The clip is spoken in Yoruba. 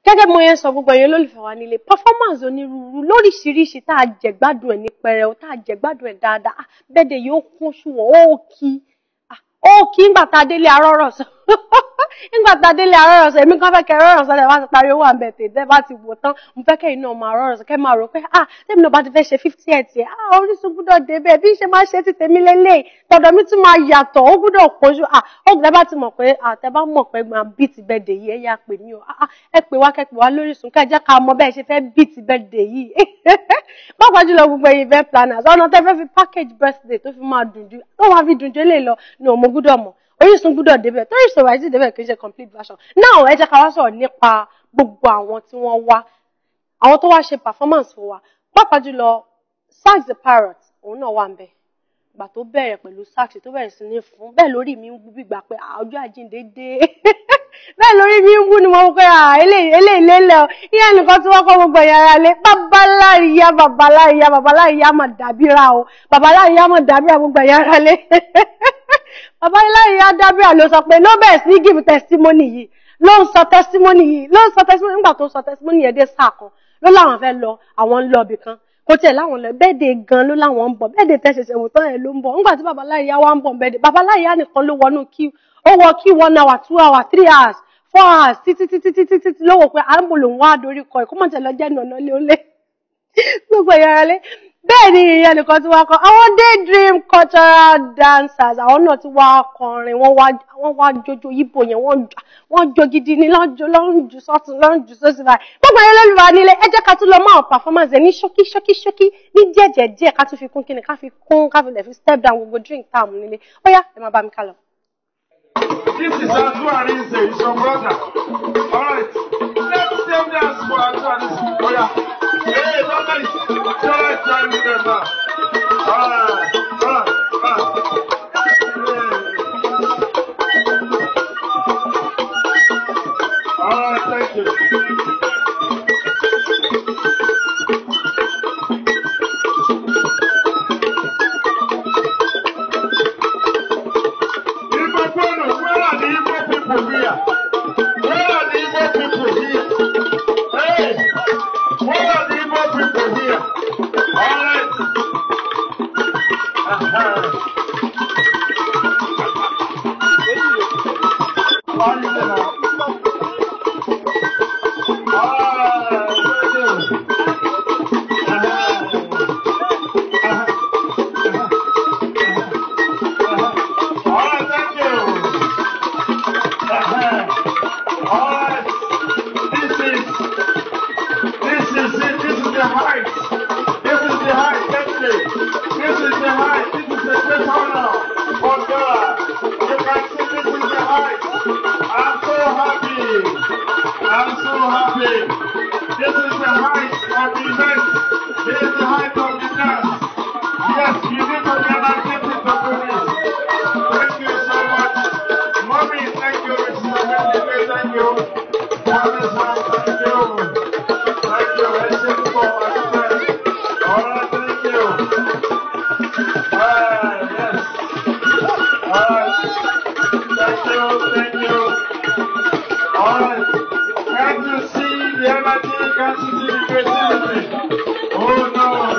Gẹ́gẹ́ bí mo yẹn sọ gbogbo ẹ̀yin olólùfẹ́ wa nílé, performance onírúurú lóríṣiríṣi tá a jẹ gbádùn ẹ̀ ní pẹrẹu, tá a jẹ gbádùn ẹ̀ dáadáa. Bẹ́ẹ̀dẹ̀ yóò kún ṣùwọ̀n ó kí ńgbà tá a délé arọ́rọ̀ sọ. Nígbà tá a délé arọ́rọ̀ sọ, èmi kan fẹ́ kẹ́ rọ́rọ̀ sọ, lẹ́ẹ̀ bá ti parí owó àmbẹ̀ tètè bá ti wò tán, mo fẹ́ kẹ́ iná máa rọ́rọ̀ sọ, kẹ́ máa rò pé tèmi náà bá ti fẹ́ ṣe 50th ẹ̀, Orísun gbúdọ̀ débẹ̀, bí ṣe máa ṣe ti tèmi lélẹ̀, tọ̀dọ̀ mi tún máa yàtọ̀, ó gbúdọ̀ kojú, ó gbúdọ̀ bá ti mọ̀ pé, tẹ́ bá mọ̀ pé máa beat birthday yìí, ẹ yá pè mí o, ẹ pè wá lórísun, kẹ́ jẹ́ ká mọ̀ bẹ́ẹ̀ ṣe fẹ́ beat birthday yìí. Pàápàá jùlọ gbogbo ẹ̀yin event planners, ọ̀nà tẹ́ fẹ́ fi package birthday tó fi máa dùn jù, tó máa fi dùn jù lè lọ, ni òun mo gbúdọ̀ mọ̀. Orísun gbúdọ̀ débẹ̀, torí ìṣòro àìsí débẹ̀ kì í ṣe complete version. Now, ẹ jẹ́ ká wá sọ̀rọ̀ nípa gbogbo àwọn tí wọ́n wá, àwọn tó wá ṣe performance fún wa. Pàápàá jùlọ, Sax the Parrot, òun náà wà ń bẹ̀. Ìgbà tó bẹ̀rẹ̀ pẹ̀lú sax tó bẹ̀rẹ̀ sí ní fún, bẹ́ẹ̀ lórí mi ń wú bí gbà pé ọjọ́ àjíǹde dé. Bẹ́ẹ̀ lórí mi ń wú ni mo pé eléyìí lélẹ̀ o. Ìyá nìkan tí wọ́n kọ́ gbogbo ìyára lé. Babaláyà mà dàbíra o. Babaláyà mà dàbíra gbogbo ìyára lé. Babaláyà dábíra ló sọ pé ló bẹ̀rẹ̀ sí give testimony yìí. Ló ń sọ testimony nígbà tó sọ testimony yẹn dé sáà kan. Ló láwọn fẹ́ lọ, àwọn ń lọ ibì kan. Kò tiẹ̀ láwọn lọ bẹ́ẹ̀dẹ̀ gan ló láwọn ń bọ̀ bẹ́ẹ̀dẹ̀ tẹ́ṣẹ̀ṣẹ̀ wò tán ẹ̀ ló ń bọ̀ nígbà tí babaláyà wá ń bọ̀ bẹ́ẹ̀dẹ̀ babaláyà nìkan ló wọnú queue ó wọ queue 1 hour 2 hours 3 hours 4 hours títí ló wò pé àrùn lòun wá dorí kọ ẹ̀kọ́ mọ̀tẹ́ lọ jẹ́ nànà lé ó lé gbogbo ìyára lé bẹ́ẹ̀ ni ìyẹn nìkan tí wá kọ àwọn Daydream cultural dancers àwọn náà ti wá kọrin wọ́n wá jójó yíbo yẹn wọ́n jó gidi ní lọ́njù sọ́tún lọ́njù sósì báyìí gbogbo ẹ̀yin olólùwà nílé ẹ jẹ́ ká tún lọ mọ́ àwọn performance ẹ̀ ní ṣókí ní díẹ̀ ká tún fi kún kíni ká fi lè fi step down gbogbo drink táàmù nílé ó yá ẹ máa bá mi ká lọ. This is Adu Arinze, it's your brother. Alright, let's save dance for Adu Arinze. Oh yeah. Hey, somebody, join me there now. Alright. Alright, thank you. Oh no!